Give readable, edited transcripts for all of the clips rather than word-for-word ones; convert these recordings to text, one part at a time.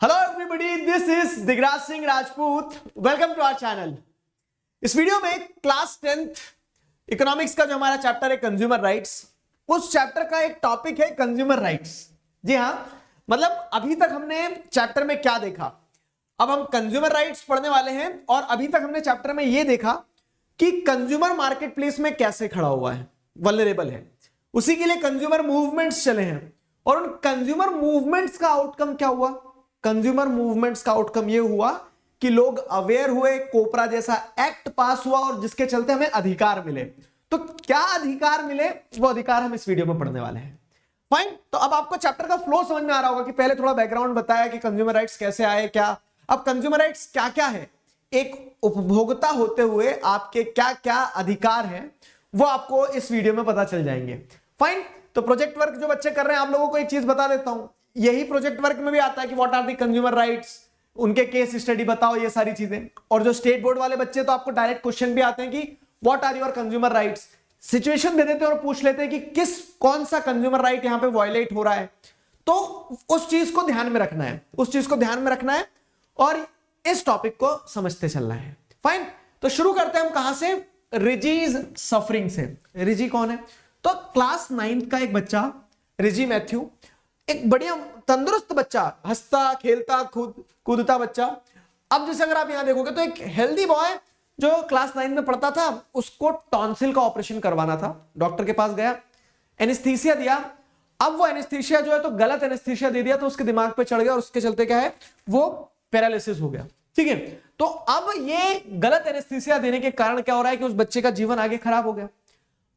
Hello everybody, this is Digraj Singh Rajput. Welcome to our channel. इस video में class 10th economics का जो हमारा चैप्टर है कंज्यूमर राइट्स, उस चैप्टर का एक टॉपिक है कंज्यूमर राइट्स। जी हाँ, मतलब अभी तक हमने चैप्टर में क्या देखा, अब हम कंज्यूमर राइट्स पढ़ने वाले हैं। और अभी तक हमने चैप्टर में यह देखा कि कंज्यूमर मार्केट प्लेस में कैसे खड़ा हुआ है, वल्नरेबल है, उसी के लिए कंज्यूमर मूवमेंट्स चले हैं। और उन कंज्यूमर मूवमेंट्स का आउटकम क्या हुआ? कंज्यूमर मूवमेंट्स का आउटकम यह हुआ कि लोग अवेयर हुए, कोपरा जैसा एक्ट पास हुआ और जिसके चलते हमें अधिकार मिले। तो क्या अधिकार मिले, वो अधिकार हम इस वीडियो में पढ़ने वाले हैं। फाइन, तो अब आपको चैप्टर का फ्लो समझ में आ रहा होगा कि पहले थोड़ा बैकग्राउंड बताया कि कंज्यूमर राइट्स कैसे आए, क्या अब कंज्यूमर राइट्स क्या क्या है, एक उपभोक्ता होते हुए आपके क्या क्या अधिकार हैं, वो आपको इस वीडियो में पता चल जाएंगे। फाइन, तो प्रोजेक्ट वर्क जो बच्चे कर रहे हैं, आप लोगों को एक चीज बता देता हूं, यही प्रोजेक्ट वर्क में भी आता है कि what are the consumer rights, उनके केस स्टडी बताओ, ये सारी चीजें। और जो स्टेट बोर्ड वाले बच्चे, तो आपको डायरेक्ट क्वेश्चन भी आते हैं कि what are your consumer rights, situation दे देते हैं और पूछ लेते हैं कि कौन सा कंज्यूमर राइट यहां पे वायलेट हो रहा है। तो उस चीज को ध्यान में रखना है, उस चीज को ध्यान में रखना है और इस टॉपिक को समझते चलना है। फाइन, तो शुरू करते हैं हम कहां से? रिजीज सफरिंग से। रिजी कौन है? तो क्लास 9th का एक बच्चा रिजी मैथ्यू, एक बढ़िया तंदुरुस्त बच्चा, हंसता खेलता कूदता बच्चा। अब जैसे अगर आप यहां देखोगे तो एक हेल्दी बॉय जो क्लास 9 में पढ़ता था, उसको टॉन्सिल का ऑपरेशन करवाना था। डॉक्टर के पास गया, एनेस्थीसिया दिया। अब वो एनेस्थीसिया जो है तो गलत एनेस्थीसिया दे दिया, तो उसके दिमाग पे चढ़ गया और उसके चलते क्या है, वो पैरालिसिस हो गया। ठीक है, तो अब ये गलत एनेस्थीसिया देने के कारण क्या हो रहा है कि उस बच्चे का जीवन आगे खराब हो गया।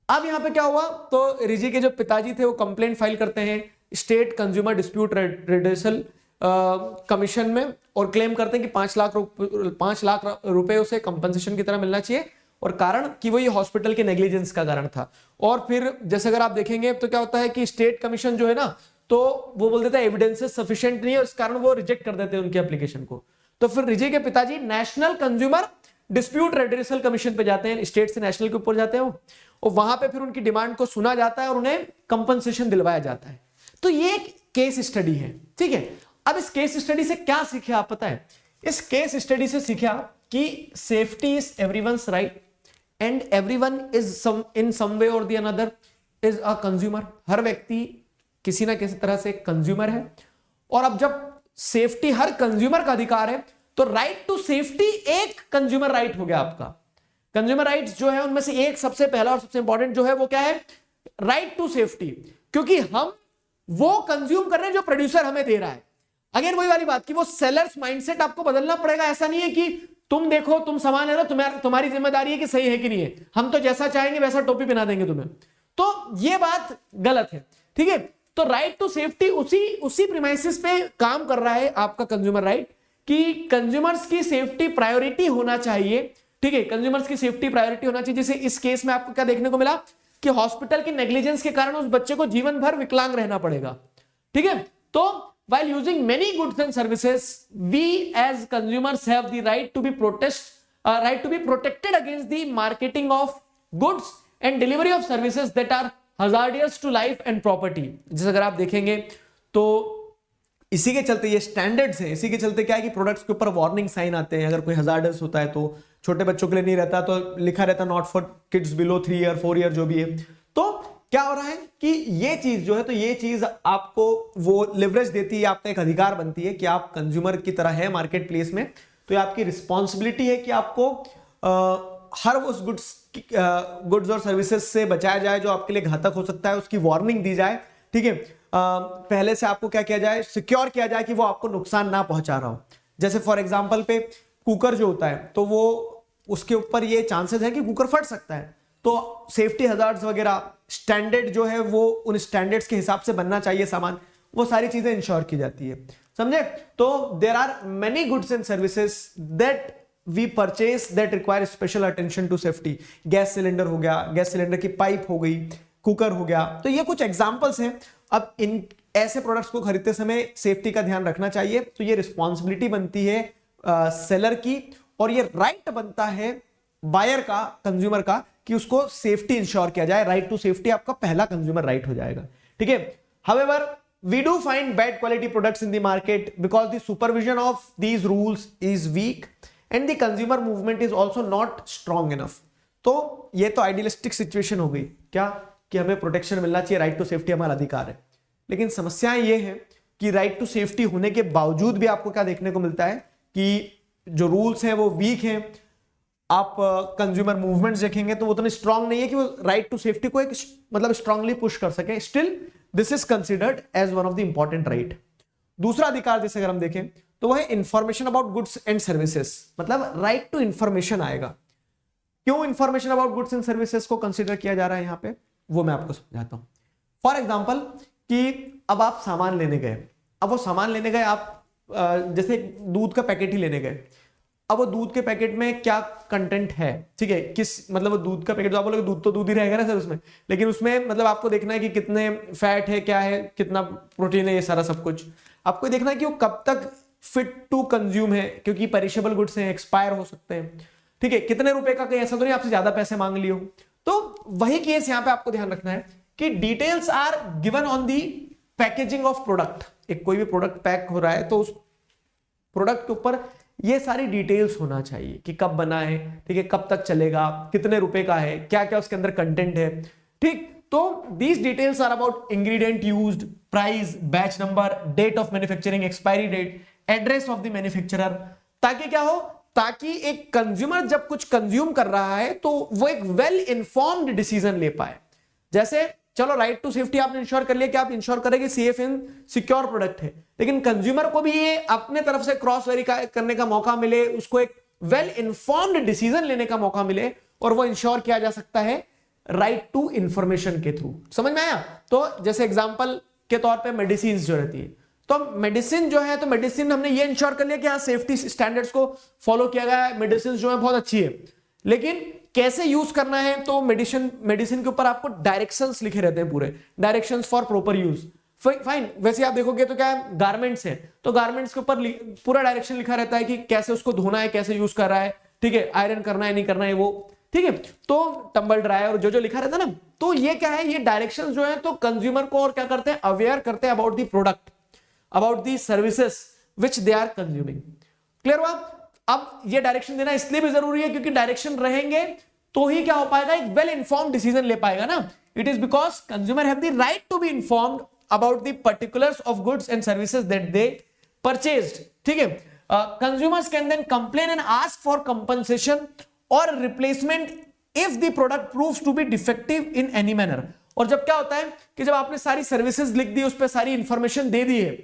अब यहां पे क्या हुआ, तो रिजी के जो पिताजी थे वो कंप्लेंट फाइल करते हैं state consumer dispute redressal commission में और क्लेम करते हैं कि 5 लाख रुपए उसे कंपनसेशन की तरह मिलना चाहिए, और कारण कि वो ये हॉस्पिटल के नेग्लिजेंस का कारण था। और फिर जैसे अगर आप देखेंगे तो क्या होता है कि स्टेट कमीशन जो है ना, तो वो बोल देता है एविडेंसेस सफिशिएंट नहीं है, इस कारण वो रिजेक्ट कर देते हैं उनकी एप्लीकेशन को। तो फिर रिजी के पिताजी national consumer dispute redressal commission पे जाते हैं, स्टेट से नेशनल के ऊपर जाते हैं वो, और वहां पे फिर उनकी डिमांड को सुना जाता है और उन्हें कंपनसेशन दिलवाया जाता है। तो ये एक केस स्टडी है। ठीक है, अब इस केस स्टडी से क्या सीखे आप पता है? इस केस स्टडी से सीखा कि safety is everyone's right and everyone is in some way और the another is a consumer. हर व्यक्ति किसी ना किसी तरह से कंज्यूमर है, और अब जब सेफ्टी हर कंज्यूमर का अधिकार है, तो राइट टू सेफ्टी एक कंज्यूमर राइट हो गया आपका। कंज्यूमर राइट्स जो है उनमें से एक सबसे पहला और सबसे इंपॉर्टेंट जो है वो क्या है? राइट टू सेफ्टी, क्योंकि हम वो कंज्यूम कर रहे हैं जो प्रोड्यूसर हमें दे रहा है। अगेन वही वाली बात कि वो सेलर्स माइंडसेट आपको बदलना पड़ेगा। ऐसा नहीं है कि तुम देखो, तुम सामान है ना, तुम्हारी जिम्मेदारी है कि सही है कि नहीं है, हम तो जैसा चाहेंगे वैसा टोपी पहना देंगे तुम्हें। तो ये बात गलत है। ठीक है, तो राइट टू सेफ्टी उसी प्रीमाइसिस पे काम कर रहा है आपका कंज्यूमर राइट, कि कंज्यूमर्स की सेफ्टी प्रायोरिटी होना चाहिए। ठीक है, कंज्यूमर्स की सेफ्टी प्रायोरिटी होना चाहिए। जैसे इस केस में आपको क्या देखने को मिला कि हॉस्पिटल की नेग्लिजेंस के कारण उस बच्चे को जीवन भर विकलांग रहना पड़ेगा। ठीक है, तो while using many goods and services, we as consumers have the right to be protected against the marketing of goods and delivery of services that are hazardous to life and property। जैसे अगर आप देखेंगे तो इसी के चलते ये standards हैं, इसी के चलते क्या है कि प्रोडक्ट्स के ऊपर वार्निंग साइन आते हैं। अगर कोई हजार्डस होता है तो छोटे बच्चों के लिए नहीं रहता, तो लिखा रहता not for kids below 3 year 4 year जो भी है। तो क्या हो रहा है कि ये चीज जो है, तो ये चीज आपको वो लिवरेज देती है, आपका एक अधिकार बनती है कि आप कंज्यूमर की तरह है मार्केट प्लेस में। तो ये आपकी रिस्पॉन्सिबिलिटी है कि आपको हर उस गुड्स और सर्विसेज से बचाया जाए जो आपके लिए घातक हो सकता है, उसकी वार्निंग दी जाए। ठीक है, पहले से आपको क्या किया जाए, सिक्योर किया जाए कि वो आपको नुकसान ना पहुंचा रहा हो। जैसे फॉर एग्जांपल पे कुकर जो होता है, तो वो उसके ऊपर ये चांसेस है कि कुकर फट सकता है, तो सेफ्टी हजार्ड्स वगैरह स्टैंडर्ड जो है वो उन स्टैंडर्ड्स के हिसाब से बनना चाहिए सामान, वो सारी चीजें इंश्योर की जाती है। समझे? तो there are many goods and services that we purchase that require special attention to safety. Gas cylinder हो गया, गैस सिलेंडर की पाइप हो गई, कुकर हो गया, तो ये कुछ एग्जांपल्स हैं। अब इन ऐसे प्रोडक्ट्स को खरीदते समय सेफ्टी का ध्यान रखना चाहिए। तो ये रिस्पॉन्सिबिलिटी बनती है सेलर की, और ये राइट बनता है बायर का, कंज्यूमर का, कि उसको सेफ्टी इंश्योर किया जाए। राइट टू सेफ्टी आपका पहला कंज्यूमर राइट हो जाएगा। ठीक है, however we do find bad quality products in the market because the supervision of these rules is weak and the consumer movement is also not strong enough. तो ये तो idealistic situation हो गई क्या कि हमें प्रोटेक्शन मिलना चाहिए, राइट टू सेफ्टी हमारा अधिकार है। लेकिन समस्याएं ये है कि राइट टू सेफ्टी होने के बावजूद भी आपको क्या देखने को मिलता है कि जो रूल्स हैं वो वीक हैं। आप कंज्यूमर मूवमेंट्स देखेंगे तो वो उतने स्ट्रांग नहीं है कि वो राइट टू सेफ्टी को एक मतलब स्ट्रांगली पुश कर सके। Still this is considered as one of the important right. दूसरा अधिकार जैसे अगर हम देखें तो वह है information about goods and services, मतलब राइट टू इंफॉर्मेशन आएगा। क्यों information about goods and services को कंसिडर किया जा रहा है यहां पे, वो मैं आपको समझाता हूं। फॉर एग्जांपल कि अब आप सामान लेने गए, अब वो सामान लेने गए आप जैसे दूध का पैकेट ही लेने गए, अब वो दूध के पैकेट में क्या कंटेंट है, ठीक है, किस मतलब वो दूध का पैकेट तो आप बोलोगे दूध तो दूध ही रहेगा ना सर उसमें, लेकिन उसमें मतलब आपको देखना है कि कितने फैट है, क्या है, कितना प्रोटीन है, ये सारा सब कुछ आपको देखना है कि वो कब तक फिट टू कंज्यूम है, क्योंकि पेरिशेबल गुड्स हैं, एक्सपायर हो सकते हैं, ठीक है, कितने रुपए का, कहीं ऐसा तो नहीं आपसे ज्यादा पैसे मांग लिए हो। तो वही केस यहां पे आपको ध्यान रखना है कि details are given on the packaging of product. एक कोई भी प्रोडक्ट पैक हो रहा है तो उस प्रोडक्ट के ऊपर ये सारी डिटेल्स होना चाहिए कि कब बना है, ठीक है, कब तक चलेगा, कितने रुपए का है, क्या क्या उसके अंदर कंटेंट है, ठीक। तो these details are about ingredient used, price, batch number, date of manufacturing, expiry date, address of the manufacturer, ताकि क्या हो, ताकि एक कंज्यूमर जब कुछ कंज्यूम कर रहा है तो वो एक वेल इन्फॉर्म्ड डिसीजन ले पाए। जैसे चलो राइट टू सेफ्टी आपने इंश्योर कर लिया कि आप इंश्योर करेंगे सेफ एंड सिक्योर प्रोडक्ट है, लेकिन कंज्यूमर को भी ये अपने तरफ से क्रॉस वेरीफाई करने का मौका मिले, उसको एक वेल इन्फॉर्म्ड डिसीजन लेने का मौका मिले, और वो इंश्योर किया जा सकता है राइट टू इंफॉर्मेशन के थ्रू। समझ में आया? तो जैसे एग्जांपल के तौर पे मेडिसिन जो रहती है, तो मेडिसिन जो है, तो मेडिसिन हमने ये इंश्योर कर लिया कि हाँ सेफ्टी स्टैंडर्ड्स को फॉलो किया गया है, मेडिसिन जो है बहुत अच्छी है, लेकिन कैसे यूज करना है तो मेडिसिन के ऊपर आपको डायरेक्शंस लिखे रहते हैं, पूरे directions for proper use. Fine, वैसे आप देखोगे तो क्या है, गारमेंट्स है तो गारमेंट्स के ऊपर पूरा डायरेक्शन लिखा रहता है कि कैसे उसको धोना है, कैसे यूज कर रहा है, ठीक है, आयरन करना है नहीं करना है वो, ठीक है, तो टंबल ड्राई और जो जो लिखा रहता है ना, तो ये क्या है, ये डायरेक्शंस जो है तो कंज्यूमर को और क्या करते हैं, अवेयर करते हैं about the product, about the services which they are consuming. Clear हुआ? अब ये डायरेक्शन देना इसलिए भी जरूरी है क्योंकि डायरेक्शन रहेंगे तो ही क्या हो पाएगा, एक वेल इन्फॉर्म्ड डिसीजन ले पाएगा ना। It is because consumer have the right to be informed about the particulars of goods and services that they purchased, ठीक है। Consumers can then complain and ask for compensation और replacement if the product proves to be defective in any manner. और जब क्या होता है कि जब आपने सारी सर्विसेज लिख दी, उस पर सारी इंफॉर्मेशन दे दी है,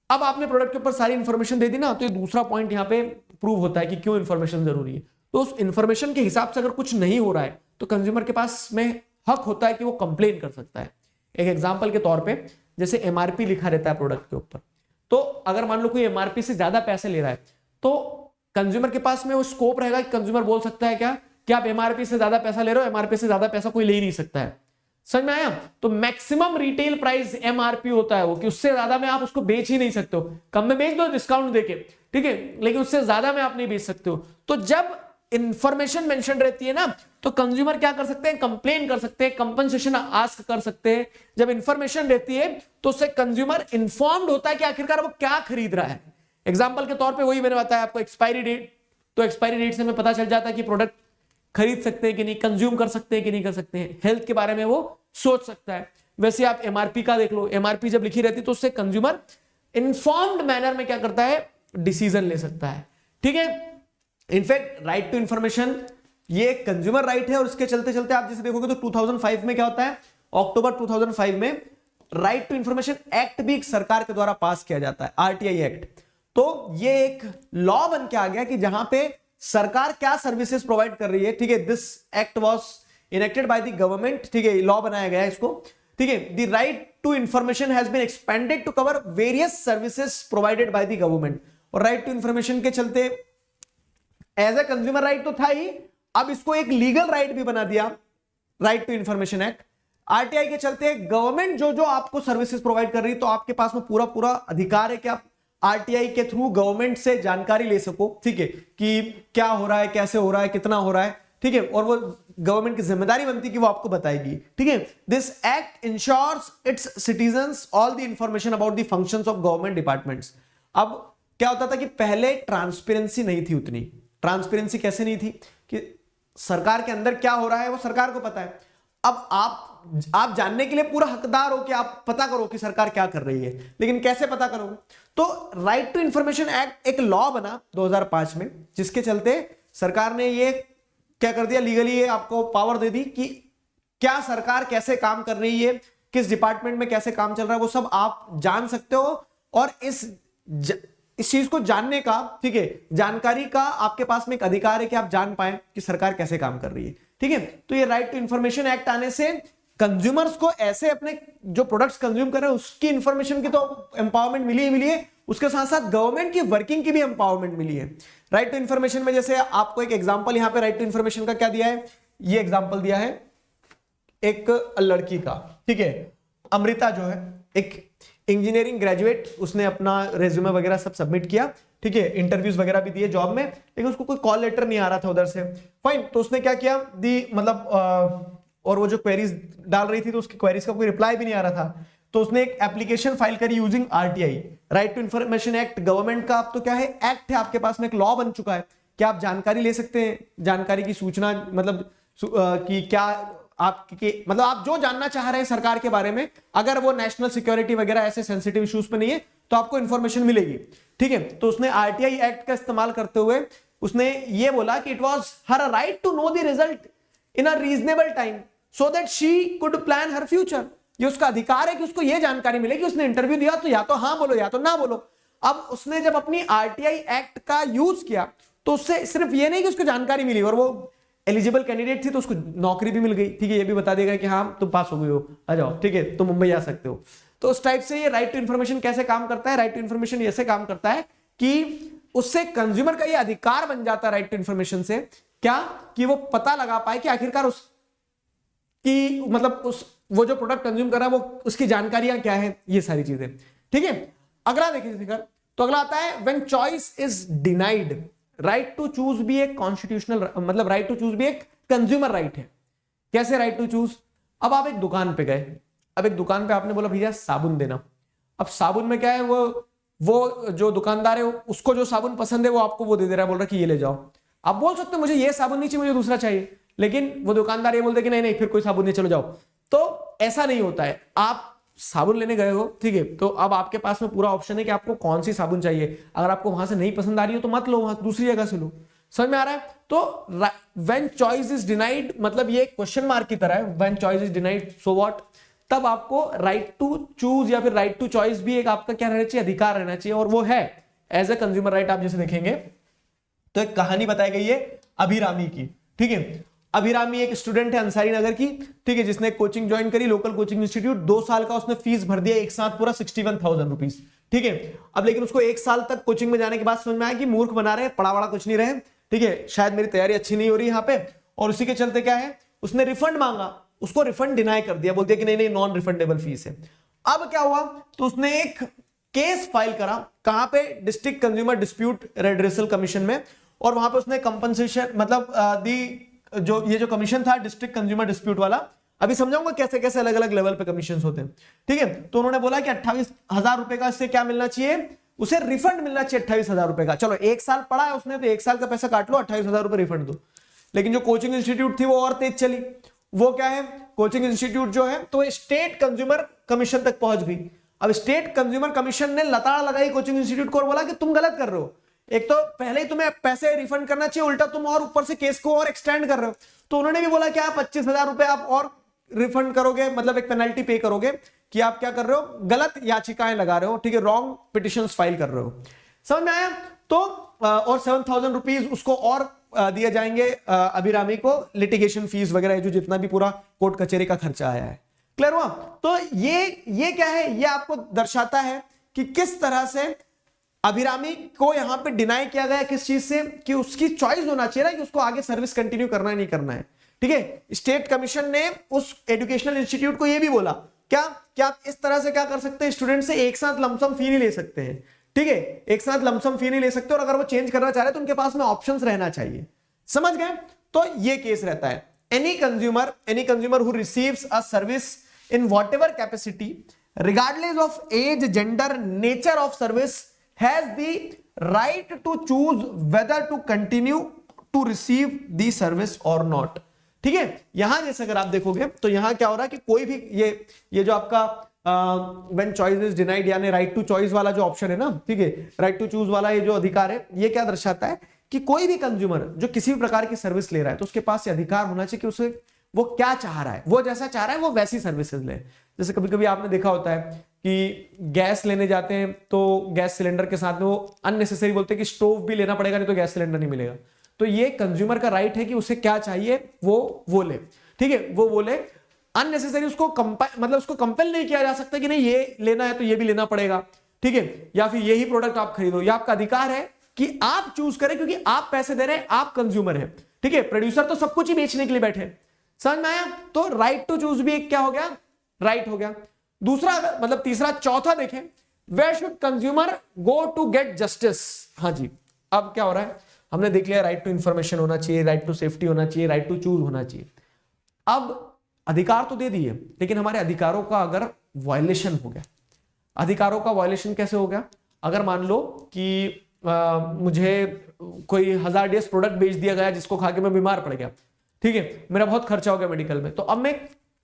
अब आपने प्रोडक्ट के ऊपर सारी इंफॉर्मेशन दे दी ना, तो ये दूसरा पॉइंट यहां पे प्रूव होता है कि क्यों इंफॉर्मेशन जरूरी है। तो उस इंफॉर्मेशन के हिसाब से अगर कुछ नहीं हो रहा है तो कंज्यूमर के पास में हक होता है कि वो कंप्लेन कर सकता है। एक एग्जांपल के तौर पे जैसे एमआरपी लिखा रहता है प्रोडक्ट के ऊपर, तो अगर मान लो कोई एमआरपी से ज्यादा पैसे ले रहा है तो कंज्यूमर के पास में वो स्कोप रहेगा कि कंज्यूमर बोल सकता है क्या कि आप एमआरपी से ज्यादा पैसा ले रहे हो, एमआरपी से ज्यादा पैसा कोई ले ही नहीं सकता है। समझ में आया? तो मैक्सिमम रिटेल प्राइस एमआरपी होता है वो, कि उससे ज्यादा में आप उसको बेच ही नहीं सकते हो। कम में बेच दो डिस्काउंट देके, ठीक है, लेकिन उससे ज्यादा में आप नहीं बेच सकते हो। तो जब इंफॉर्मेशन मेंशन रहती है ना, तो कंज्यूमर क्या कर सकते हैं, कंप्लेन कर सकते हैं, कंपनसेशन आस्क कर सकते हैं। जब इंफॉर्मेशन रहती है तो उससे कंज्यूमर इंफॉर्म्ड होता है कि आखिरकार वो क्या खरीद रहा है। एग्जाम्पल के तौर पर वही मैंने बताया आपको, एक्सपायरी डेट, तो एक्सपायरी डेट से हमें पता चल जाता है कि प्रोडक्ट खरीद सकते हैं कि नहीं, कंज्यूम कर सकते हैं कि नहीं कर सकते हैं, हेल्थ के बारे में वो सोच सकता है। वैसे आप एमआरपी का देख लो, एमआरपी जब लिखी रहती है तो उससे कंज्यूमर इन्फॉर्म्ड मैनर में क्या करता है, डिसीजन ले सकता है, ठीक है। इनफैक्ट राइट टू इंफॉर्मेशन ये कंज्यूमर राइट है, और इसके चलते चलते आप जैसे देखोगे तो 2005 में क्या होता है, अक्टूबर 2005 में राइट टू इंफॉर्मेशन एक्ट भी सरकार के द्वारा पास किया जाता है, आरटीआई एक्ट। तो ये एक लॉ बन के आ गया कि जहां पे सरकार क्या सर्विसेज प्रोवाइड कर रही है, ठीक है, this act was enacted by the government, ठीक है, लॉ बनाया गया है इसको, ठीक है। The right to information has been expanded to cover various services provided by the government. और राइट टू इंफॉर्मेशन के चलते एज ए कंज्यूमर राइट तो था ही, अब इसको एक लीगल राइट भी बना दिया, right to information act. RTI के चलते गवर्नमेंट जो जो आपको सर्विसेज प्रोवाइड कर रही है, तो आपके पास में पूरा पूरा अधिकार है कि आप आरटीआई के थ्रू गवर्नमेंट से जानकारी ले सको, ठीक है, कि क्या हो रहा है, कैसे हो रहा है, कितना हो रहा है, ठीक है, और वो गवर्नमेंट की जिम्मेदारी बनती है कि वो आपको बताएगी, ठीक है। This act ensures its citizens all the information about the functions of government departments. अब क्या होता था कि पहले ट्रांसपेरेंसी नहीं थी उतनी। ट्रांसपेरेंसी कैसे नहीं थी कि सरकार के अंदर क्या हो रहा है वो सरकार को पता है। अब आप जानने के लिए पूरा हकदार हो कि आप पता करो कि सरकार क्या कर रही है, लेकिन कैसे पता करोगे? तो राइट टू इंफॉर्मेशन एक्ट एक लॉ बना 2005 में, जिसके चलते सरकार ने ये क्या कर दिया, लीगली ये आपको पावर दे दी कि क्या सरकार कैसे काम कर रही है, किस डिपार्टमेंट में कैसे काम चल रहा है, वो सब आप जान सकते हो। और इस चीज को जानने का, ठीक है, जानकारी का आपके पास में एक अधिकार है कि आप जान पाए कि सरकार कैसे काम कर रही है, ठीक है। तो ये राइट टू इंफॉर्मेशन एक्ट आने से कंज्यूमर्स को ऐसे अपने जो प्रोडक्ट्स कंज्यूम कर रहे हैं उसकी इंफॉर्मेशन की तो एम्पावरमेंट मिली है, उसके साथ साथ गवर्नमेंट की वर्किंग की भी एम्पावरमेंट मिली है। राइट टू इंफॉर्मेशन में जैसे आपको एक एग्जांपल यहां पे राइट टू इंफॉर्मेशन का क्या दिया है, ये एग्जांपल दिया है एक लड़की का, ठीक है, अमृता जो है एक इंजीनियरिंग ग्रेजुएट, उसने अपना रेज्यूमे वगैरह सब सबमिट किया, ठीक है, इंटरव्यूज वगैरह भी दिए जॉब में, लेकिन उसको कोई कॉल लेटर नहीं आ रहा था उधर से। फाइन, तो उसने क्या किया, और वो जो क्वेरीज डाल रही थी तो उसकी क्वेरीज का कोई रिप्लाई भी नहीं आ रहा था, तो उसने एक एप्लीकेशन फाइल करी using RTI, right to information act. Government का अब तो क्या है, एक्ट है, आपके पास में एक लॉ बन चुका है कि आप जानकारी ले सकते हैं, जानकारी की सूचना, मतलब कि क्या आपके, मतलब आप जो जानना चाह रहे हैं सरकार के बारे में, अगर वो नेशनल सिक्योरिटी वगैरह ऐसे सेंसिटिव इश्यूज पे नहीं है तो आपको इंफॉर्मेशन मिलेगी, ठीक है। तो उसने आरटीआई एक्ट का इस्तेमाल करते हुए उसने ये बोला कि it was her right to know the result in a reasonable time so that she could plan her future. ये उसका अधिकार है कि उसको ये जानकारी मिले कि उसने इंटरव्यू दिया तो या तो हाँ बोलो या तो ना बोलो। अब उसने जब अपनी आरटीआई एक्ट का यूज किया तो उससे सिर्फ ये नहीं कि उसको जानकारी मिली और वो एलिजिबल कैंडिडेट थी तो उसको नौकरी भी मिल गई, ठीक है, ये भी बता देगा कि हाँ तुम पास हो गए हो, आ जाओ, ठीक है, तुम मुंबई आ सकते हो। तो उस टाइप से ये राइट टू इंफॉर्मेशन कैसे काम करता है, राइट टू इंफॉर्मेशन ऐसे काम करता है कि उससे कंज्यूमर का ये अधिकार बन जाता है राइट टू इंफॉर्मेशन से, क्या कि वो पता लगा पाए कि आखिरकार उसकी, मतलब वो जो प्रोडक्ट कंज्यूम कर रहा है वो उसकी जानकारियां क्या है, ये सारी चीजें, ठीक है। अगला देखिए, तो अगला आता है when choice is denied. Right to choose भी एक कॉन्स्टिट्यूशनल, मतलब राइट टू चूज भी एक कंज्यूमर राइट है। कैसे राइट टू चूज? अब आप एक दुकान पे गए, अब एक दुकान पे आपने बोला भैया साबुन देना। अब साबुन में क्या है, वो जो दुकानदार है उसको जो साबुन पसंद है वो आपको वो दे दे रहा है, बोल रहा है कि ये ले जाओ। आप बोल सकते हो मुझे ये साबुन नहीं चाहिए, मुझे दूसरा चाहिए, लेकिन वो दुकानदार ये बोलते कि नहीं नहीं फिर कोई साबुन नहीं, चलो जाओ। तो ऐसा नहीं होता है। आप साबुन लेने गए हो, ठीक है, तो अब आपके पास में पूरा ऑप्शन है कि आपको कौन सी साबुन चाहिए। अगर आपको वहां से नहीं पसंद आ रही हो तो मत लो, वहां दूसरी जगह से लो। समझ में आ रहा है? तो व्हेन चॉइस इज डिनाइड, मतलब ये क्वेश्चन मार्क की तरह है, when choice is denied so what, तब आपको राइट टू चूज या फिर राइट टू चॉइस भी एक आपका क्या रहना चाहिए, अधिकार रहना चाहिए, और वो है एज ए कंज्यूमर राइट। आप जैसे देखेंगे तो एक कहानी बताई गई है अभिरामी की, ठीक है। अभिरामी एक स्टूडेंट है अंसारी नगर की, ठीक है, जिसने कोचिंग ज्वाइन करी, लोकल कोचिंग इंस्टीट्यूट। 2 साल का उसने फीस भर दिया एक साथ, पूरा 61,000 रुपीज, ठीक है। अब लेकिन उसको 1 साल तक कोचिंग में जाने के बाद समझ में आया कि मूर्ख बना रहे, पढ़ा वड़ा कुछ नहीं रहे, ठीक है, शायद मेरी तैयारी अच्छी नहीं हो रही यहाँ पे, और उसी के चलते क्या है, उसने रिफंड मांगा, उसको रिफंड डिनाई कर दिया, बोल दिया कि नहीं नहीं नॉन रिफंडेबल फीस है। अब क्या हुआ, तो उसने एक केस फाइल करा, कहां पे, district consumer dispute redressal commission में, और वहां पे उसने कंपनसेशन, मतलब ये जो कमीशन था डिस्ट्रिक्ट कंज्यूमर डिस्प्यूट वाला, अभी समझाऊंगा कैसे कैसे अलग अलग लेवल पे कमीशन होते हैं, ठीक है। तो उन्होंने बोला कि 28,000 रुपए का इससे क्या मिलना चाहिए, उसे रिफंड मिलना चाहिए 28,000 रुपए का। चलो 1 साल पढ़ा है उसने तो 1 साल का पैसा काट लो, 28,000 रुपए रिफंड दो। लेकिन जो कोचिंग इंस्टीट्यूट थी वो और तेज चली, वो क्या है, कोचिंग इंस्टीट्यूट जो है तो स्टेट कंज्यूमर कमीशन तक पहुंच गई। अब स्टेट कंज्यूमर कमीशन ने लताड़ लगाई कोचिंग इंस्टीट्यूट को और बोला कि तुम गलत कर रहे हो, एक तो पहले ही तुम्हें पैसे रिफंड करना चाहिए, उल्टा तुम और ऊपर से केस को और एक्सटेंड कर रहे हो। तो उन्होंने भी बोला कि आप 25,000 रुपए आप और रिफंड करोगे, मतलब एक पेनल्टी पे करोगे कि आप क्या कर रहे हो, गलत याचिकाएं लगा रहे हो, ठीक है, रॉन्ग पिटिशंस फाइल कर रहे हो। समझ में आया? तो और 7,000 रुपीज उसको और दिए जाएंगे अभिरामी को, लिटिगेशन फीस वगैरह जो जितना भी पूरा कोर्ट कचहरी का खर्चा आया है। क्लियर हुआ? तो ये क्या है, ये आपको दर्शाता है कि किस तरह से अभिरामी को यहां पे डिनाई किया गया, किस चीज से, कि उसकी चॉइस होना चाहिए ना कि उसको आगे सर्विस कंटिन्यू करना है नहीं करना है, ठीक है। स्टेट कमीशन ने उस एजुकेशनल इंस्टीट्यूट को यह भी बोला क्या आप इस तरह से क्या कर सकते हैं, स्टूडेंट से एक साथ लमसम फी नहीं ले सकते हैं, ठीक है, एक साथ लमसम फी नहीं ले सकते, और अगर वो चेंज करना चाह रहे हैं तो उनके पास में ऑप्शंस रहना चाहिए। समझ गए? तो ये केस रहता है। Any consumer who receives a service in whatever capacity regardless of age, gender, nature of service has the right to choose whether to continue to receive the service or not। ठीक है, यहां जैसे अगर आप देखोगे तो यहां क्या हो रहा है कि कोई भी ये जो आपका when choice is denied यानी राइट टू चॉइस वाला जो ऑप्शन है ना, ठीक है, राइट टू चूज वाला ये जो अधिकार है, ये क्या दर्शाता है कि कोई भी कंज्यूमर जो किसी भी प्रकार की सर्विस ले रहा है तो उसके पास ये अधिकार होना चाहिए कि उसे वो क्या चाह रहा है, वो जैसा चाह रहा है वो वैसी सर्विसेज ले। जैसे कभी कभी आपने देखा होता है कि गैस लेने जाते हैं तो गैस सिलेंडर के साथ में वो अननेसेसरी बोलते हैं कि स्टोव भी लेना पड़ेगा नहीं तो गैस सिलेंडर नहीं मिलेगा। तो ये कंज्यूमर का राइट है कि उसे क्या चाहिए वो ले, ठीक है, वो ले। अननेसेसरी उसको मतलब उसको कंपेल नहीं किया जा सकता कि नहीं ये लेना है तो ये भी लेना पड़ेगा, ठीक है, या फिर यही प्रोडक्ट आप खरीदो। ये आपका अधिकार है कि आप चूज करें क्योंकि आप पैसे दे रहे हैं, आप कंज्यूमर हैं, ठीक है। प्रोड्यूसर तो सब कुछ ही बेचने के लिए बैठे। समझ में आया? तो राइट टू चूज भी एक क्या हो गया, राइट हो गया। दूसरा मतलब तीसरा, चौथा देखें, where should consumer go to get justice. हाँ जी, अब क्या हो रहा है, हमने देख लिया राइट टू इंफॉर्मेशन होना चाहिए, राइट टू सेफ्टी होना चाहिए, राइट टू चूज होना चाहिए। अब अधिकार तो दे दिए, लेकिन हमारे अधिकारों का अगर वायलेशन हो गया, अधिकारों का वायलेशन कैसे हो गया? अगर मान लो कि मुझे कोई hazardous प्रोडक्ट बेच दिया गया जिसको खा के मैं बीमार पड़ गया, ठीक है, मेरा बहुत खर्चा हो गया मेडिकल में, तो अब मैं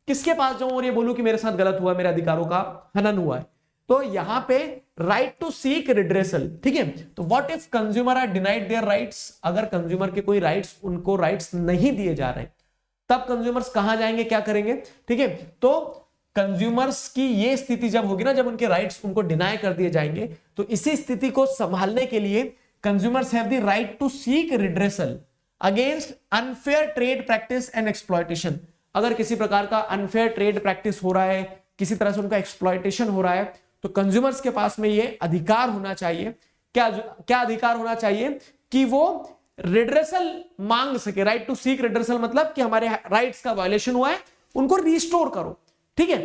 किसके पास जाऊं और ये बोलूं कि मेरे साथ गलत हुआ, मेरे अधिकारों का हनन हुआ है? तो यहां पे राइट टू सीक रिड्रेसल, ठीक है। तो what if consumer are denied their rights? अगर कंज्यूमर के कोई राइट्स, उनको राइट्स नहीं दिए जा रहे, तब कंज्यूमर्स कहां जाएंगे, क्या करेंगे? ठीक है, तो कंज्यूमर्स की ये स्थिति जब होगी ना, जब उनके राइट्स उनको डिनाई कर दिए जाएंगे, तो इसी स्थिति को संभालने के लिए consumers have the right to seek redressal against unfair trade practice and exploitation. अगर किसी प्रकार का अनफेयर ट्रेड प्रैक्टिस हो रहा है, किसी तरह से उनका एक्सप्लॉयटेशन हो रहा है, तो कंज्यूमर्स के पास में ये अधिकार होना चाहिए। क्या अधिकार होना चाहिए? कि वो रिड्रेसल मांग सके। राइट टू सीक रिड्रेसल मतलब कि हमारे राइट्स का वायलेशन हुआ है, उनको रिस्टोर करो, ठीक है।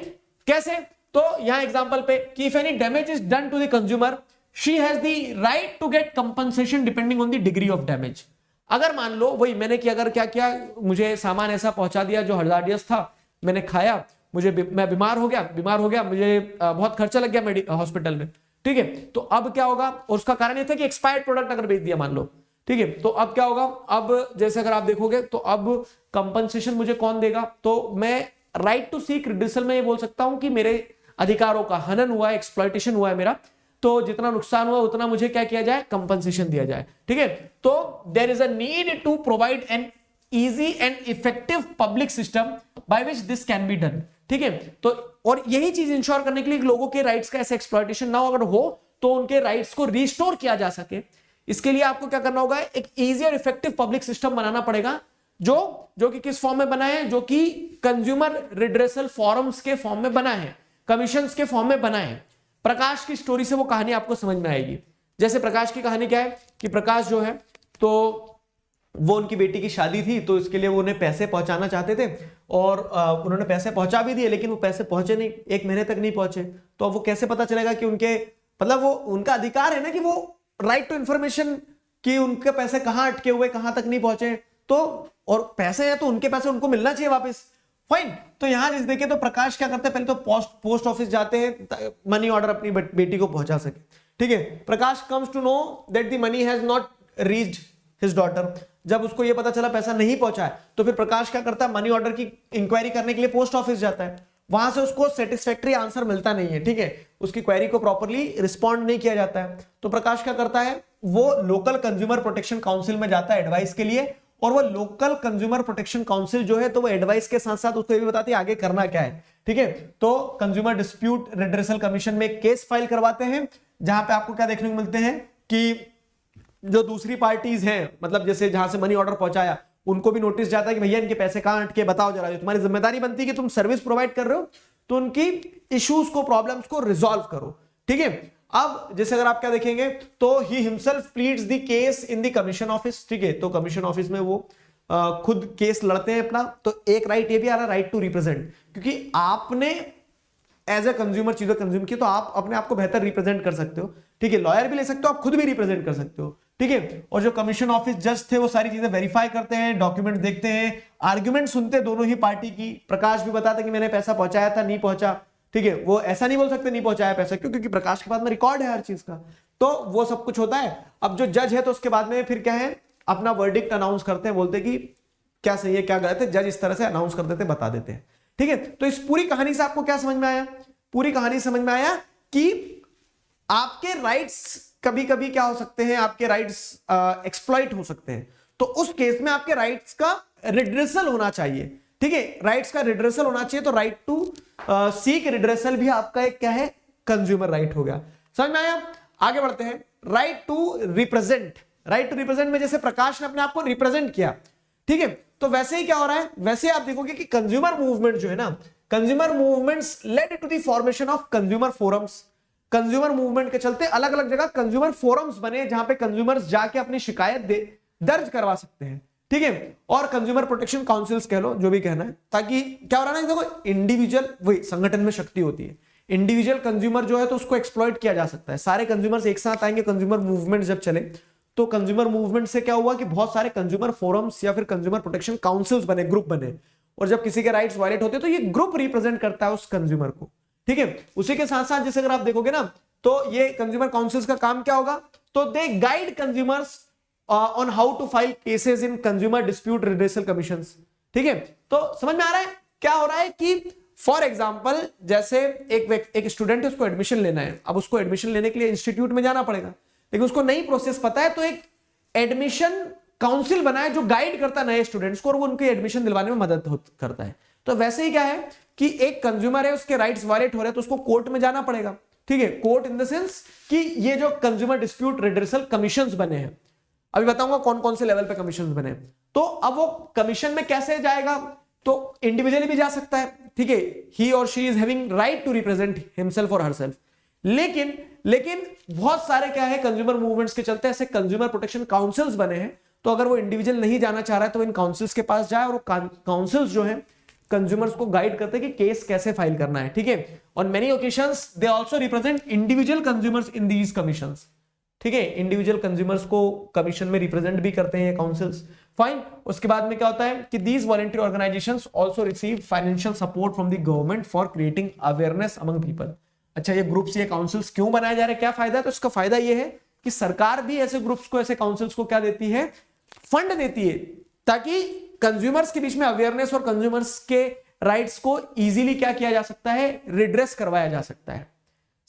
कैसे? तो यहां एग्जांपल पे कि if any damage is done to the consumer, she has the right to get compensation depending on the degree of damage. अगर मान लो वही मैंने कि अगर क्या किया, मुझे सामान ऐसा पहुंचा दिया जो हजार्डियस था, मैंने खाया, मैं बीमार हो गया, मुझे बहुत खर्चा लग गया हॉस्पिटल में, ठीक है। तो अब क्या होगा, और उसका कारण यह था कि एक्सपायर्ड प्रोडक्ट अगर बेच दिया मान लो, ठीक है, तो अब क्या होगा, अब जैसे अगर आप देखोगे तो अब कंपनसेशन मुझे कौन देगा? तो मैं राइट टू सीक रिड्रेसल में ये बोल सकता हूं कि मेरे अधिकारों का हनन हुआ है, एक्सप्लॉयटेशन हुआ है मेरा, तो जितना नुकसान हुआ उतना मुझे क्या किया जाए, कंपनसेशन दिया जाए, ठीक है। तो there is a need to provide an easy and effective public system by which this can be done, ठीक है। तो और यही चीज इंश्योर करने के लिए लोगों के राइट्स का ऐसा एक्सप्लॉयटेशन ना अगर हो तो उनके राइट्स को रिस्टोर किया जा सके, इसके लिए आपको क्या करना होगा, एक इजी और इफेक्टिव पब्लिक सिस्टम बनाना पड़ेगा, जो कि किस फॉर्म में बना है, जो कि कंज्यूमर रिड्रेसल फॉरम्स के फॉर्म में बना है, कमीशंस के फॉर्म में बना है। प्रकाश की स्टोरी से वो कहानी आपको समझ में आएगी। जैसे प्रकाश की कहानी क्या है कि प्रकाश जो है तो वो उनकी बेटी की शादी थी, तो इसके लिए वो उन्हें पैसे पहुंचाना चाहते थे और उन्होंने पैसे पहुंचा भी दिए, लेकिन वो पैसे पहुंचे नहीं, 1 महीने तक नहीं पहुंचे। तो अब वो कैसे पता चलेगा कि उनके मतलब वो उनका अधिकार है ना कि वो राइट टू इंफॉर्मेशन कि उनके पैसे कहां अटके हुए, कहां तक नहीं पहुंचे, तो और पैसे हैं तो उनके पैसे उनको मिलना चाहिए वापस, फाइन। तो यहां जिस देखिए तो प्रकाश क्या करते हैं, पहले तो पोस्ट ऑफिस जाते हैं मनी ऑर्डर अपनी बेटी को पहुंचा सके, ठीक है। Prakash comes to know that the money has not reached his daughter. जब उसको ये पता चला पैसा नहीं पहुंचा है, तो फिर प्रकाश क्या करता है, मनी ऑर्डर की इंक्वायरी करने के लिए पोस्ट ऑफिस जाता है। वहां से उसको सेटिस्फैक्टरी आंसर मिलता नहीं है, ठीक है, उसकी क्वेरी को प्रॉपर्ली रिस्पॉन्ड नहीं किया जाता है। तो प्रकाश क्या करता है, वो लोकल कंज्यूमर प्रोटेक्शन काउंसिल में जाता है एडवाइस के लिए, और वो लोकल कंज्यूमर प्रोटेक्शन काउंसिल जो है तो वो एडवाइस के साथ साथ उसको ये भी बताती है आगे करना क्या है, ठीक है। तो कंज्यूमर डिस्प्यूट रिड्रेसल कमीशन में केस फाइल करवाते हैं, जहां पे आपको क्या देखने को मिलते हैं कि जो दूसरी पार्टीज हैं, मतलब जैसे जहां से मनी ऑर्डर पहुंचाया, उनको भी नोटिस जाता है कि भैया इनके पैसे कहां अटके, बताओ जरा। जो तुम्हारी जिम्मेदारी बनती है कि तुम सर्विस प्रोवाइड कर रहे हो तो उनकी इश्यूज को, प्रॉब्लम्स को रिजॉल्व करो, ठीक है। अब जैसे अगर आप क्या देखेंगे तो he himself pleads the case in the commission office, ठीक है। तो कमीशन ऑफिस में वो खुद केस लड़ते हैं अपना। तो एक राइट ये भी आ रहा है, राइट टू रिप्रेजेंट, क्योंकि आपने एज ए कंज्यूमर चीजें कंज्यूम की तो आप अपने आप को बेहतर रिप्रेजेंट कर सकते हो। ठीक है, लॉयर भी ले सकते हो, आप खुद भी रिप्रेजेंट कर सकते हो, ठीक है। और जो कमीशन ऑफिस जज थे वो सारी चीजें वेरीफाई करते हैं, डॉक्यूमेंट देखते हैं, आर्ग्यूमेंट सुनते दोनों ही पार्टी की। प्रकाश भी बताता कि मैंने पैसा पहुंचाया था, नहीं पहुंचा, ठीक है, वो ऐसा नहीं बोल सकते नहीं पहुंचाया पैसा, क्यों? क्योंकि प्रकाश के पास में रिकॉर्ड है हर चीज का, तो वो सब कुछ होता है। अब जो जज है तो उसके बाद में फिर क्या है, अपना वर्डिक्ट अनाउंस करते हैं, बोलते कि क्या सही है क्या गलत है, जज इस तरह से अनाउंस कर देते, बता देते हैं, ठीक है। तो इस पूरी कहानी से आपको क्या समझ में आया? पूरी कहानी समझ में आया कि आपके राइट्स कभी कभी क्या हो सकते हैं, आपके राइट्स एक्सप्लॉइट हो सकते हैं, तो उस केस में आपके राइट्स का रिड्रेसल होना चाहिए, ठीक है, राइट्स का रिड्रेसल होना चाहिए। तो राइट टू सीक रिड्रेसल भी आपका एक क्या है, कंज्यूमर राइट हो गया। समझ में आया? आगे बढ़ते हैं। Right to represent, right to represent में जैसे प्रकाश ने अपने आप को रिप्रेजेंट किया, ठीक है, तो वैसे ही क्या हो रहा है, वैसे आप देखोगे कि कंज्यूमर मूवमेंट जो है ना, consumer movements led to the formation of consumer forums. Consumer movement के चलते अलग अलग जगह कंज्यूमर फोरम्स बने, जहां पे कंज्यूमर्स जाके अपनी शिकायत दर्ज करवा सकते हैं, ठीक है, और कंज्यूमर प्रोटेक्शन काउंसिल्स कह लो, जो भी कहना है, ताकि क्या हो रहा है ना, देखो इंडिविजुअल, वही संगठन में शक्ति होती है, इंडिविजुअल कंज्यूमर जो है तो उसको एक्सप्लॉइट किया जा सकता है। सारे कंज्यूमर्स एक साथ आएंगे, कंज्यूमर मूवमेंट जब चले, तो कंज्यूमर मूवमेंट से क्या हुआ कि बहुत सारे कंज्यूमर फोरम्स या फिर कंज्यूमर प्रोटेक्शन काउंसिल्स बने, ग्रुप बने, और जब किसी के राइट्स वायलेट होते हैं तो ये ग्रुप रिप्रेजेंट करता है उस कंज्यूमर को, ठीक है। उसी के साथ साथ जैसे अगर आप देखोगे ना, तो ये कंज्यूमर काउंसिल्स का काम क्या होगा, तो they guide consumers on how to file cases in consumer dispute redressal commissions, ठीक है। तो समझ में आ रहा है क्या हो रहा है कि फॉर एग्जांपल जैसे एक स्टूडेंट है, उसको एडमिशन लेना है, अब उसको एडमिशन लेने के लिए इंस्टीट्यूट में जाना पड़ेगा, लेकिन उसको नई प्रोसेस पता है, तो एक एडमिशन काउंसिल बनाए जो गाइड करता है नए स्टूडेंट्स को, और वो उनके एडमिशन दिलवाने में मदद करता है। तो वैसे ही क्या है कि एक कंज्यूमर है, उसके राइट्स वायलेट हो रहे हैं, तो उसको कोर्ट में जाना पड़ेगा, ठीक है, कोर्ट इन द सेंस कि ये जो कंज्यूमर डिस्प्यूट रिड्रेसल कमीशंस बने हैं, अभी बताऊंगा कौन कौन से लेवल पे कमीशंस बने। तो अब वो कमीशन में कैसे जाएगा, तो इंडिविजुअली भी जा सकता है, ठीक है, ही और she is having right to represent himself और हरसेल्फ, लेकिन बहुत सारे क्या है, कंज्यूमर मूवमेंट्स के चलते ऐसे कंज्यूमर प्रोटेक्शन काउंसिल्स बने हैं, तो अगर वो इंडिविजुअल नहीं जाना चाह रहा है तो इन काउंसिल्स के पास जाए, और काउंसिल्स जो है कंज्यूमर्स को गाइड करते हैं कि केस कैसे फाइल करना है, ठीक है। On many occasions they also represent individual consumers in these commissions, ठीक है, इंडिविजुअल कंज्यूमर्स को कमीशन में रिप्रेजेंट भी करते हैं ये काउंसिल्स, फाइन। उसके बाद में क्या होता है कि these voluntary organisations also receive financial support from the government for creating awareness among people. अच्छा, ये ग्रुप्स, ये काउंसिल्स क्यों बनाए जा रहे हैं, क्या फायदा है? तो इसका फायदा ये है कि सरकार भी ऐसे ग्रुप्स को, ऐसे काउंसिल्स को क्या देती है, फंड देती है, ताकि कंज्यूमर्स के बीच में अवेयरनेस और कंज्यूमर्स के राइट्स को इजीली क्या किया जा सकता है, रिड्रेस करवाया जा सकता है।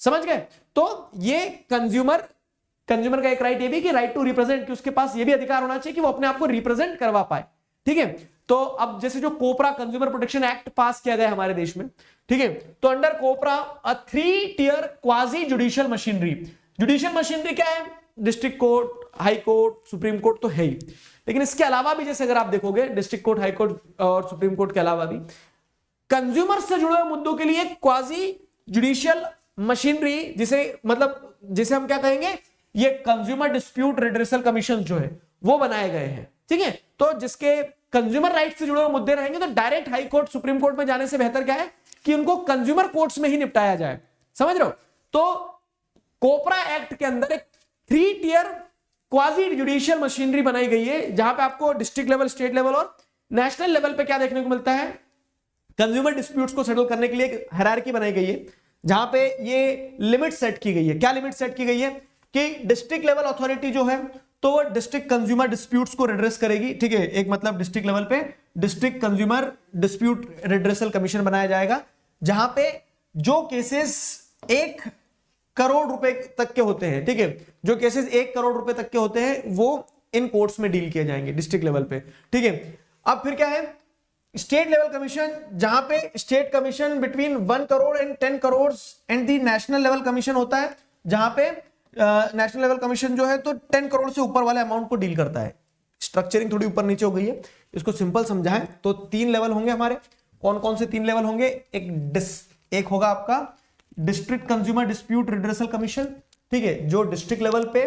समझ गए? तो ये कंज्यूमर का एक राइट ये भी कि राइट टू रिप्रेजेंट, कि उसके पास ये भी अधिकार होना चाहिए कि वो अपने आप को रिप्रेजेंट करवा पाए, ठीक है। तो अब जैसे जो COPRA consumer protection act pass किया गया हमारे देश में, ठीक है, तो under COPRA a 3 tier quasi judicial machinery. Judicial machinery क्या है? District court, high court, supreme court तो है ही, लेकिन इसके अलावा भी जैसे अगर आप देखोगे डिस्ट्रिक्ट कोर्ट, हाई कोर्ट और सुप्रीम कोर्ट के अलावा भी कंज्यूमर से जुड़े हुए मुद्दों के लिए क्वाजी जुडिशियल मशीनरी, जिसे हम क्या कहेंगे, ये कंज्यूमर डिस्प्यूट रिड्रेसल कमीशन जो है वो बनाए गए हैं, ठीक है। तो जिसके कंज्यूमर राइट से जुड़े हुए मुद्दे रहेंगे, तो direct high court, supreme court में जाने से बेहतर क्या है कि उनको कंज्यूमर कोर्ट्स में ही निपटाया जाए, समझ रहे हो। तो कोपरा एक्ट के अंदर एक 3 टियर क्वाजी जुडिशियल मशीनरी बनाई गई है, जहां पे आपको डिस्ट्रिक्ट लेवल, स्टेट लेवल और नेशनल लेवल पे क्या देखने को मिलता है, कंज्यूमर डिस्प्यूट्स को सेटल करने के लिए एक हायरार्की बनाई गई है, जहां पे ये लिमिट सेट की गई है। क्या लिमिट सेट की गई है कि डिस्ट्रिक्ट लेवल अथॉरिटी जो है तो वो डिस्ट्रिक्ट कंज्यूमर डिस्प्यूट्स को रिड्रेस करेगी, ठीक है, एक मतलब डिस्ट्रिक्ट लेवल पे district consumer dispute redressal commission बनाया जाएगा, जहां पे जो केसेस 1 करोड़ रुपए तक के होते हैं, ठीक है, जो केसेस 1 करोड़ रुपए तक के होते हैं वो इन कोर्ट्स में डील किए जाएंगे डिस्ट्रिक्ट लेवल पे, ठीक है। अब फिर क्या है, स्टेट लेवल कमीशन, जहां पे state commission between 1 crore and 10 crore and the national level commission होता है, जहां पे नेशनल लेवल कमीशन जो है तो 10 करोड़ से ऊपर वाले अमाउंट को डील करता है। स्ट्रक्चरिंग थोड़ी ऊपर नीचे हो गई है, इसको सिंपल समझाएं तो 3 लेवल होंगे हमारे। कौन कौन से 3 लेवल होंगे? एक होगा आपका district consumer dispute redressal commission, ठीक है, जो डिस्ट्रिक्ट लेवल पे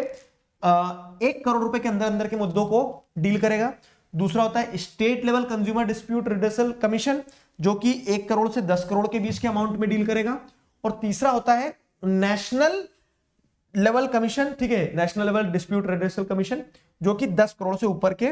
1 करोड़ रुपए के अंदर के मुद्दों को डील करेगा। दूसरा होता है state level consumer dispute redressal commission, जो कि 1 करोड़ से 10 करोड़ के बीच के अमाउंट में डील करेगा। और तीसरा होता है नेशनल लेवल कमीशन, ठीक है, national level dispute redressal commission, जो कि 10 करोड़ से ऊपर के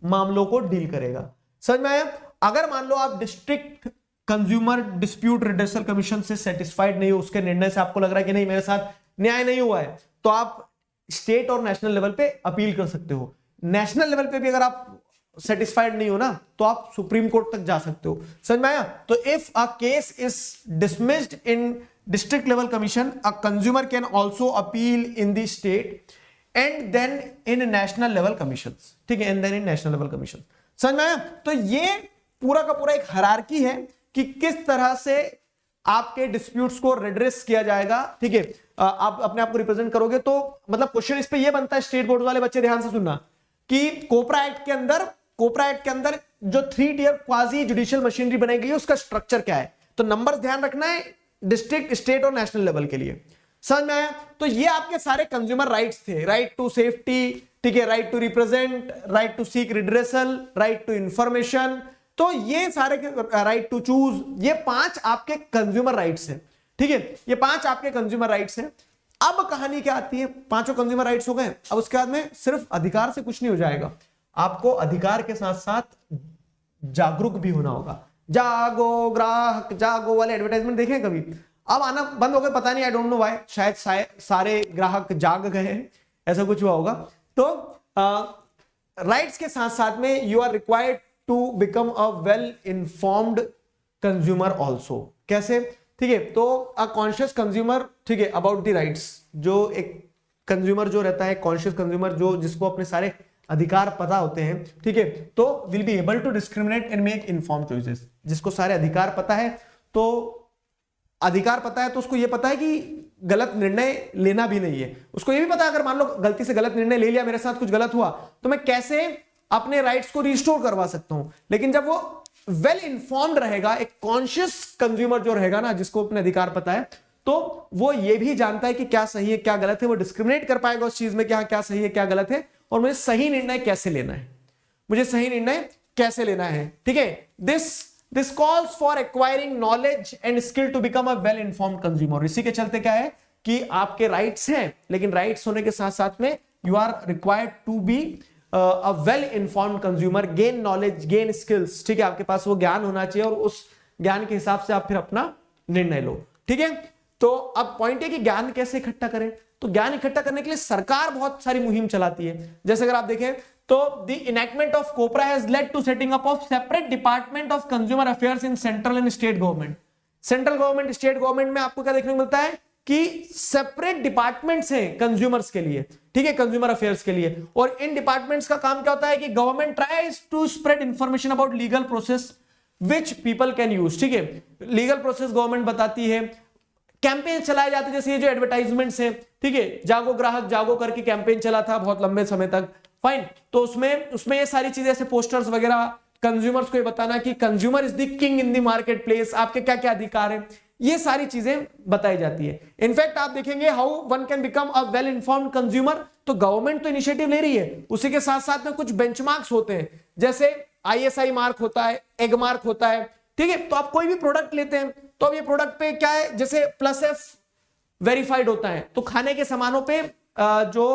मामलों को डील करेगा। समझ में आया? अगर मान लो आप district consumer dispute redressal commission से सेटिस्फाइड नहीं हो, उसके निर्णय से आपको लग रहा है कि नहीं मेरे साथ न्याय नहीं हुआ है, तो आप स्टेट और नेशनल लेवल पे अपील कर सकते हो। नेशनल लेवल पे भी अगर आप सेटिस्फाइड नहीं हो ना, तो आप सुप्रीम कोर्ट तक जा सकते हो। समझ में आया? तो if a case is dismissed in district level commission, a consumer can also appeal in the state and then in national level commission, ठीक है, and then in national level commission. समझ में आया? तो ये पूरा का पूरा एक हायरार्की है कि किस तरह से आपके डिस्प्यूट्स को रिड्रेस किया जाएगा, ठीक है। आप अपने आप को रिप्रेजेंट करोगे तो मतलब क्वेश्चन इस पे ये बनता है, स्टेट बोर्ड वाले बच्चे ध्यान से सुनना, कि कोपरा एक्ट के अंदर जो 3 टियर क्वाजी जुडिशियल मशीनरी बनाई गई है, उसका स्ट्रक्चर क्या है। तो नंबर्स ध्यान रखना है डिस्ट्रिक्ट, स्टेट और नेशनल लेवल के लिए। समझ में आया? तो ये आपके सारे कंज्यूमर राइट्स थे, राइट टू सेफ्टी, ठीक है, right to represent, right to seek redressal, right to information, तो ये सारे राइट टू चूज, ये 5 आपके कंज्यूमर राइट्स हैं, ठीक है, ये 5 आपके कंज्यूमर राइट्स हैं। अब कहानी क्या आती है, 5 कंज्यूमर राइट्स हो गए, अब उसके बाद में सिर्फ अधिकार से कुछ नहीं हो जाएगा, आपको अधिकार के साथ साथ जागरूक भी होना होगा। जागो ग्राहक जागो वाले एडवर्टाइजमेंट देखें कभी? अब आना बंद हो गए, पता नहीं, आई डोंट नो व्हाई, शायद सारे ग्राहक जाग गए हैं, ऐसा कुछ हुआ होगा। तो राइट्स के साथ साथ में you are required to become a well informed consumer also. कैसे? ठीक है, तो अ कॉन्शियस कंज्यूमर, ठीक है, अबाउट द राइट्स, जो एक कंज्यूमर जो रहता है, कॉन्शियस कंज्यूमर जो जिसको अपने सारे अधिकार पता होते हैं, ठीक है, तो will be able to discriminate and make informed choices. जिसको सारे अधिकार पता है, तो अधिकार पता है तो उसको ये पता है कि गलत निर्णय लेना भी नहीं है। उसको ये भी पता है अगर मान लो गलती से गलत निर्णय ले लिया, मेरे साथ कुछ गलत हुआ, तो मैं कैसे अपने राइट्स को रिस्टोर करवा सकता हूं। लेकिन जब वो वेल इन्फॉर्म्ड रहेगा, एक कॉन्शियस कंज्यूमर जो रहेगा ना, जिसको अपने अधिकार पता है, तो वो ये भी जानता है कि क्या सही है क्या गलत है, वो डिस्क्रिमिनेट कर पाएगा उस चीज में, क्या सही है क्या गलत है, और मुझे सही निर्णय कैसे लेना है, ठीक है। This calls for acquiring knowledge and skill to become a well informed consumer. इसी के चलते क्या है कि आपके राइट्स हैं, लेकिन राइट्स होने के साथ साथ में you are required to be a well informed consumer, gain knowledge, gain skills, ठीक है, आपके पास वो ज्ञान होना चाहिए और उस ज्ञान के हिसाब से आप फिर अपना निर्णय लो, ठीक है। तो अब पॉइंट है कि ज्ञान कैसे इकट्ठा करें, तो ज्ञान इकट्ठा करने के लिए सरकार बहुत सारी मुहिम चलाती है। जैसे अगर आप देखें तो the enactment of COPRA has led to setting up of separate department of consumer affairs in central and state government. Central government, state government में आपको क्या देखने को मिलता है कि सेपरेट डिपार्टमेंट्स हैं कंज्यूमर्स के लिए, ठीक है, कंज्यूमर अफेयर्स के लिए। और इन डिपार्टमेंट्स का काम क्या होता है कि government tries to spread information about legal process which people can use, ठीक है, लीगल प्रोसेस गवर्नमेंट बताती है, कैंपेन चलाए जाते हैं, जैसे ये जो एडवर्टाइजमेंट्स हैं, ठीक है, जागो ग्राहक जागो करके कैंपेन चला था बहुत लंबे समय तक, फाइन। तो उसमें ये सारी चीजें, ऐसे पोस्टर्स वगैरह, कंज्यूमर्स को ये बताना कि consumer is the king in the market place, आपके क्या क्या अधिकार है, ये सारी चीजें बताई जाती है। इनफैक्ट आप देखेंगे how one can become a well informed consumer, तो गवर्नमेंट तो इनिशिएटिव ले रही है, उसी के साथ साथ में कुछ बेंचमार्क्स होते हैं, जैसे ISI मार्क होता है, एग मार्क होता है, ठीक है। तो आप कोई भी प्रोडक्ट लेते हैं तो अब ये प्रोडक्ट पे क्या है, जैसे +F वेरीफाइड होता है, तो खाने के सामानों पे जो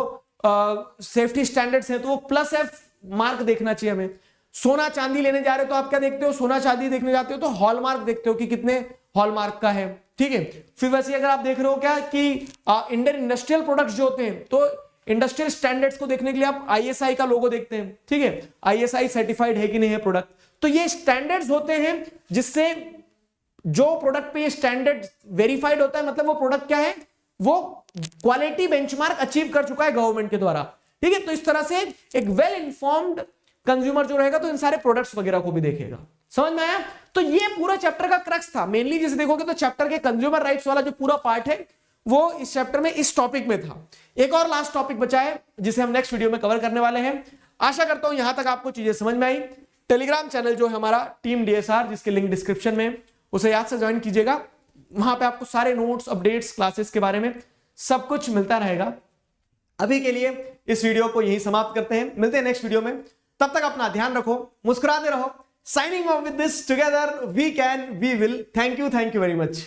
सेफ्टी स्टैंडर्ड्स हैं तो वो +F मार्क देखना चाहिए हमें। सोना चांदी लेने जा रहे हो तो आप क्या देखते हो, सोना चांदी देखने जाते हो तो हॉलमार्क देखते हो कि कितने हॉलमार्क का है, ठीक है। फिर वैसे अगर आप देख रहे हो क्या कि इंडियन इंडस्ट्रियल प्रोडक्ट्स जो होते हैं, तो इंडस्ट्रियल स्टैंडर्ड्स को देखने के लिए आप ISI का लोगो देखते हैं, ठीक है, ISI सर्टिफाइड है कि नहीं है प्रोडक्ट। तो ये स्टैंडर्ड्स होते हैं जिससे जो प्रोडक्ट पे ये स्टैंडर्ड वेरीफाइड होता है, मतलब वो प्रोडक्ट क्या है, वो क्वालिटी बेंचमार्क अचीव कर चुका है गवर्नमेंट के द्वारा, ठीक है। तो इस तरह से एक वेल इन्फॉर्म्ड कंज्यूमर जो रहेगा तो इन सारे प्रोडक्ट्स वगैरह को भी देखेगा। समझ में आया? तो ये पूरा चैप्टर का क्रक्स था मेनली। जैसे देखोगे तो चैप्टर के कंज्यूमर राइट्स वाला जो पूरा पार्ट है वो इस चैप्टर में इस टॉपिक में था। एक और लास्ट टॉपिक बचा है जिसे हम नेक्स्ट वीडियो में कवर करने वाले हैं। आशा करता हूं यहां तक आपको चीजें समझ में आई। टेलीग्राम चैनल जो है हमारा टीम DSR, जिसके लिंक डिस्क्रिप्शन में, उसे याद से ज्वाइन कीजिएगा। वहां पे आपको सारे नोट्स, अपडेट्स, क्लासेस के बारे में सब कुछ मिलता रहेगा। अभी के लिए इस वीडियो को यही समाप्त करते हैं, मिलते हैं नेक्स्ट वीडियो में। तब तक अपना ध्यान रखो, मुस्कुराते रहो। Signing off with this, together we can, we will. Thank you very much.